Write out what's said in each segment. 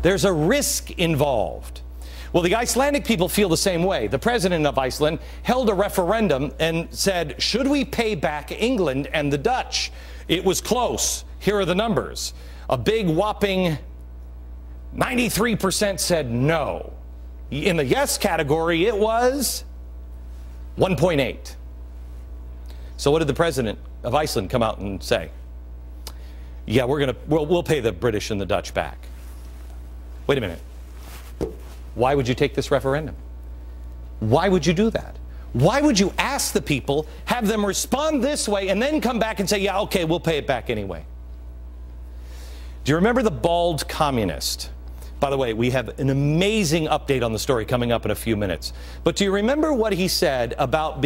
There's a risk involved. Well, the Icelandic people feel the same way. The president of Iceland held a referendum and said, should we pay back England and the Dutch? It was close. Here are the numbers. A big whopping 93% said no. In the yes category, it was 1.8. So what did the president of Iceland come out and say? Yeah, we'll pay the British and the Dutch back. Wait a minute. Why would you take this referendum? Why would you do that? Why would you ask the people, have them respond this way, and then come back and say, yeah, okay, we'll pay it back anyway? Do you remember the bald communist? By the way, we have an amazing update on the story coming up in a few minutes. But do you remember what he said about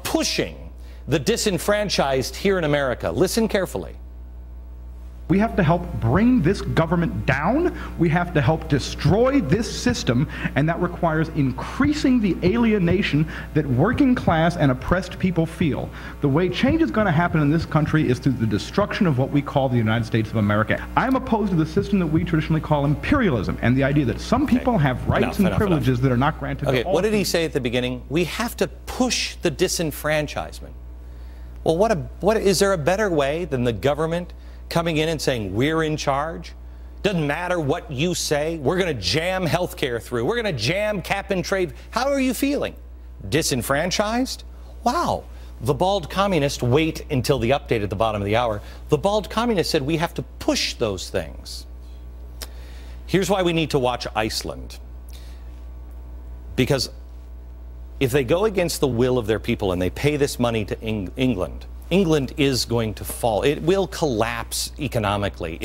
pushing the disenfranchised here in America? Listen carefully. We have to help bring this government down. We have to help destroy this system, and that requires increasing the alienation that working class and oppressed people feel. The way change is going to happen in this country is through the destruction of what we call the United States of America. I'm opposed to the system that we traditionally call imperialism, and the idea that some people have rights and privileges that are not granted to all. What did he say at the beginning? We have to push the disenfranchisement. Well, is there a better way than the government coming in and saying, we're in charge? Doesn't matter what you say. We're going to jam health care through. We're going to jam cap and trade. How are you feeling? Disenfranchised? Wow. The bald communist, wait until the update at the bottom of the hour. The bald communist said we have to push those things. Here's why we need to watch Iceland. Because if they go against the will of their people and they pay this money to England, England is going to fall. It will collapse economically.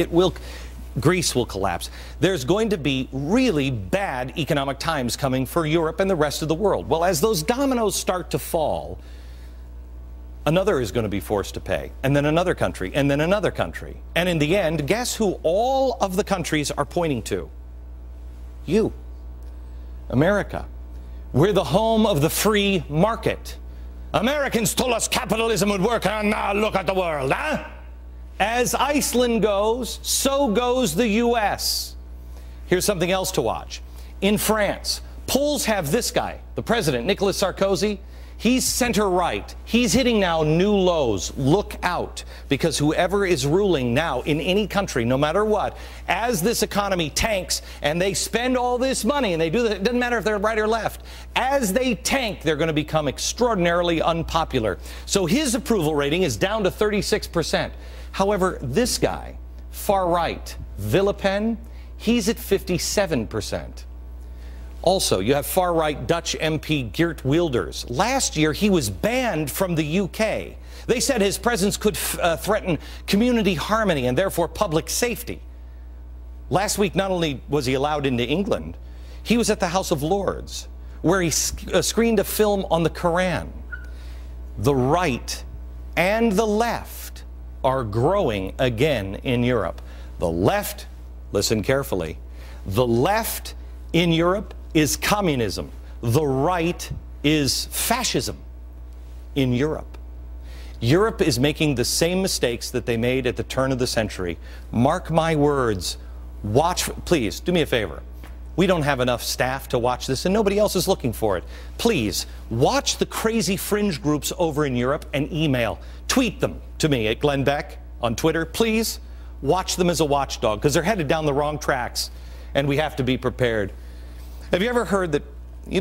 Greece will collapse. There's going to be really bad economic times coming for Europe and the rest of the world. Well, as those dominoes start to fall, another is going to be forced to pay, and then another country, and then another country. And in the end, guess who all of the countries are pointing to? You, America. We're the home of the free market. Americans told us capitalism would work, and now look at the world, huh? As Iceland goes, so goes the U.S. Here's something else to watch. In France, polls have this guy, the president, Nicolas Sarkozy. He's center-right. He's hitting now new lows. Look out, because whoever is ruling now in any country, no matter what, as this economy tanks and they spend all this money, and they do that, it doesn't matter if they're right or left, as they tank, they're going to become extraordinarily unpopular. So his approval rating is down to 36%. However, this guy, far right, Le Pen, he's at 57%. Also, you have far-right Dutch MP Geert Wilders. Last year, he was banned from the UK. They said his presence could threaten community harmony and therefore public safety. Last week, not only was he allowed into England, he was at the House of Lords, where he screened a film on the Quran. The right and the left are growing again in Europe. The left, listen carefully, the left in Europe is communism. The right is fascism in Europe. Europe is making the same mistakes that they made at the turn of the century. Mark my words. Watch, please, do me a favor. We don't have enough staff to watch this, and nobody else is looking for it. Please, watch the crazy fringe groups over in Europe and tweet them to me at Glenn Beck on Twitter. Please, watch them as a watchdog, because they're headed down the wrong tracks, and we have to be prepared. Have you ever heard that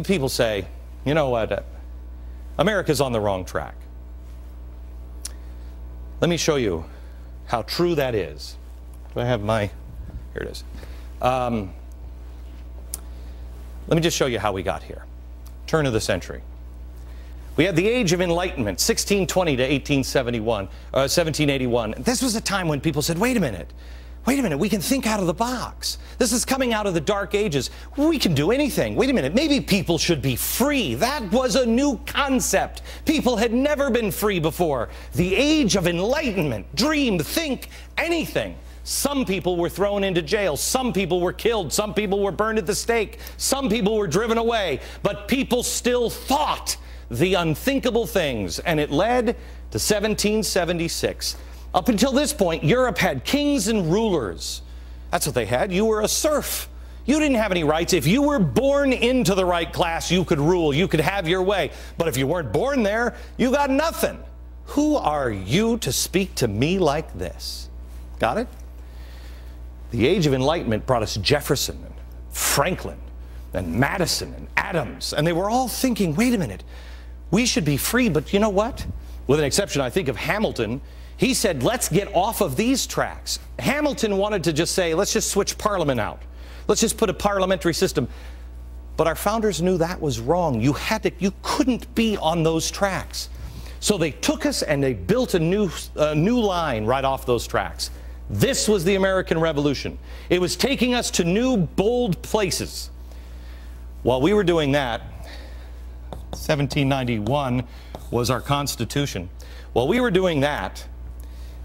people say, you know what, America's on the wrong track? Let me show you how true that is. Do I have my, here it is. Let me just show you how we got here. Turn of the century. We had the Age of Enlightenment, 1620 to 1781. This was a time when people said, wait a minute, we can think out of the box. This is coming out of the Dark Ages. We can do anything. Wait a minute, maybe people should be free. That was a new concept. People had never been free before. The Age of Enlightenment. Dream, think, anything. Some people were thrown into jail. Some people were killed. Some people were burned at the stake. Some people were driven away. But people still thought the unthinkable things, and it led to 1776. Up until this point, Europe had kings and rulers That's what they had. You were a serf. You didn't have any rights. If you were born into the right class, you could rule. You could have your way. But if you weren't born there, you got nothing. Who are you to speak to me like this? Got it? The Age of Enlightenment brought us Jefferson and Franklin and Madison and Adams. And they were all thinking, wait a minute, we should be free. But you know what? With an exception, I think, of Hamilton, he said, let's get off of these tracks. Hamilton wanted to just say, let's just switch Parliament out. Let's just put a parliamentary system. But our founders knew that was wrong. You couldn't be on those tracks. So they took us and they built a new line right off those tracks. This was the American Revolution. It was taking us to new, bold places. While we were doing that, 1791 was our Constitution. While we were doing that,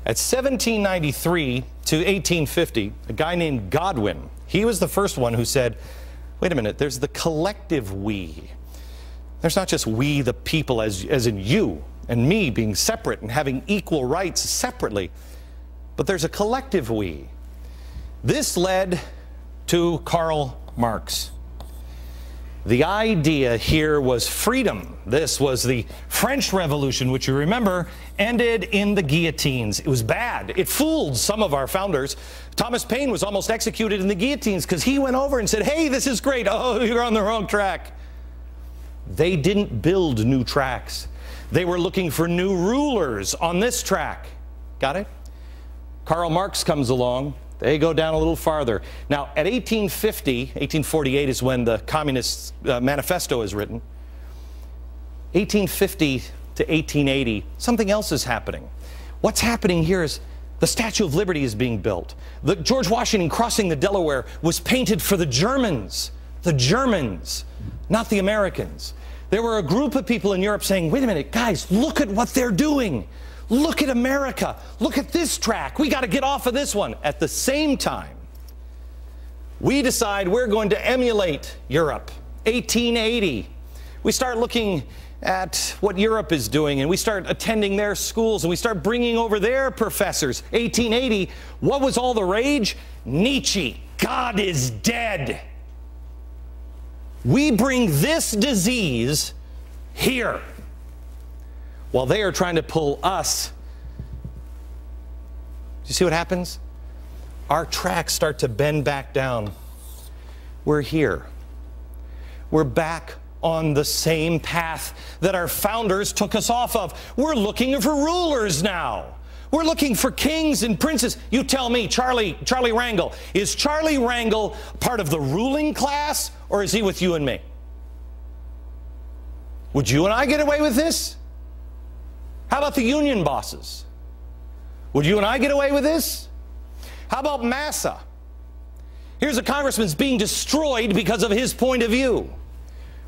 at 1793 to 1850, a guy named Godwin, he was the first one who said, wait a minute, there's the collective we. There's not just we, the people, as in you and me being separate and having equal rights separately, but there's a collective we. This led to Karl Marx. The idea here was freedom. This was the French Revolution, which you remember ended in the guillotines. It was bad. It fooled some of our founders. Thomas Paine was almost executed in the guillotines because he went over and said, hey, this is great. Oh, you're on the wrong track. They didn't build new tracks. They were looking for new rulers on this track. Got it? Karl Marx comes along. They go down a little farther. Now, at 1850, 1848 is when the Communist Manifesto is written. 1850 to 1880, something else is happening. What's happening here is the Statue of Liberty is being built. The George Washington crossing the Delaware was painted for the Germans, not the Americans. There were a group of people in Europe saying, wait a minute, guys, look at what they're doing. Look at America. Look at this track. We got to get off of this one. At the same time, we decide we're going to emulate Europe. 1880. We start looking at what Europe is doing, and we start attending their schools, and we start bringing over their professors. 1880, what was all the rage? Nietzsche. God is dead. We bring this disease here, while they are trying to pull us. Do you see what happens? Our tracks start to bend back down. We're here. We're back on the same path that our founders took us off of. We're looking for rulers now. We're looking for kings and princes. You tell me, Charlie Rangel, is Charlie Rangel part of the ruling class, or is he with you and me? Would you and I get away with this? How about the union bosses? Would you and I get away with this? How about Massa? Here's a congressman that's being destroyed because of his point of view.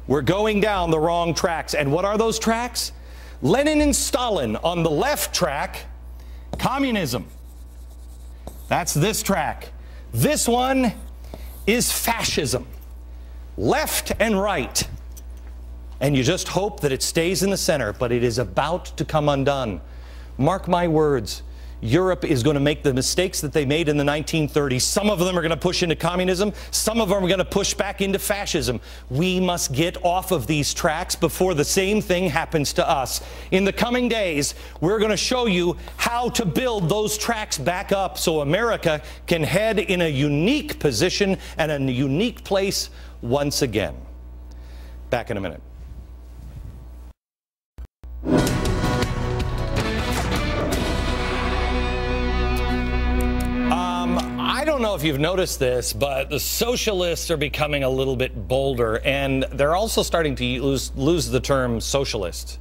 We're going down the wrong tracks. And what are those tracks? Lenin and Stalin on the left track, communism. That's this track. This one is fascism. Left and right. And you just hope that it stays in the center, but it is about to come undone. Mark my words, Europe is going to make the mistakes that they made in the 1930s. Some of them are going to push into communism. Some of them are going to push back into fascism. We must get off of these tracks before the same thing happens to us. In the coming days, we're going to show you how to build those tracks back up so America can head in a unique position and a unique place once again. Back in a minute. I don't know if you've noticed this, but the socialists are becoming a little bit bolder, and they're also starting to lose the term socialist.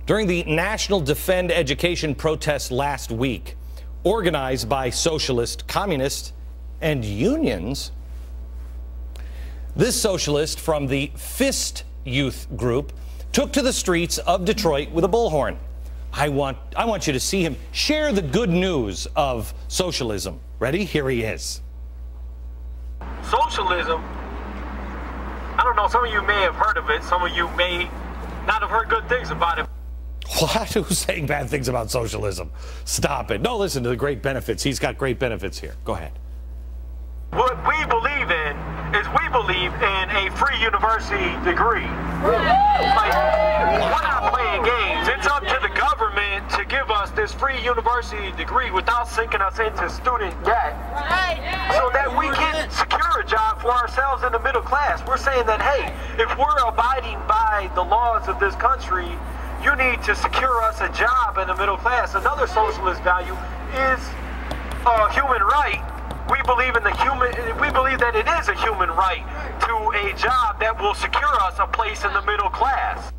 During the National Defend Education protest last week, organized by socialist, communists, and unions, this socialist from the Fist Youth group took to the streets of Detroit with a bullhorn. I want you to see him share the good news of socialism. Ready? Here he is. Socialism, I don't know, some of you may have heard of it, some of you may not have heard good things about it. What? Who's saying bad things about socialism? Stop it. No, listen to the great benefits. He's got great benefits here. Go ahead. we believe in is we believe in a free university degree. Like, we're not playing games. It's up to the government to give us this free university degree without sinking us into student debt, so that we can secure a job for ourselves in the middle class. We're saying that, hey, if we're abiding by the laws of this country, you need to secure us a job in the middle class. Another socialist value is a human right. We believe that it is a human right to a job that will secure us a place in the middle class.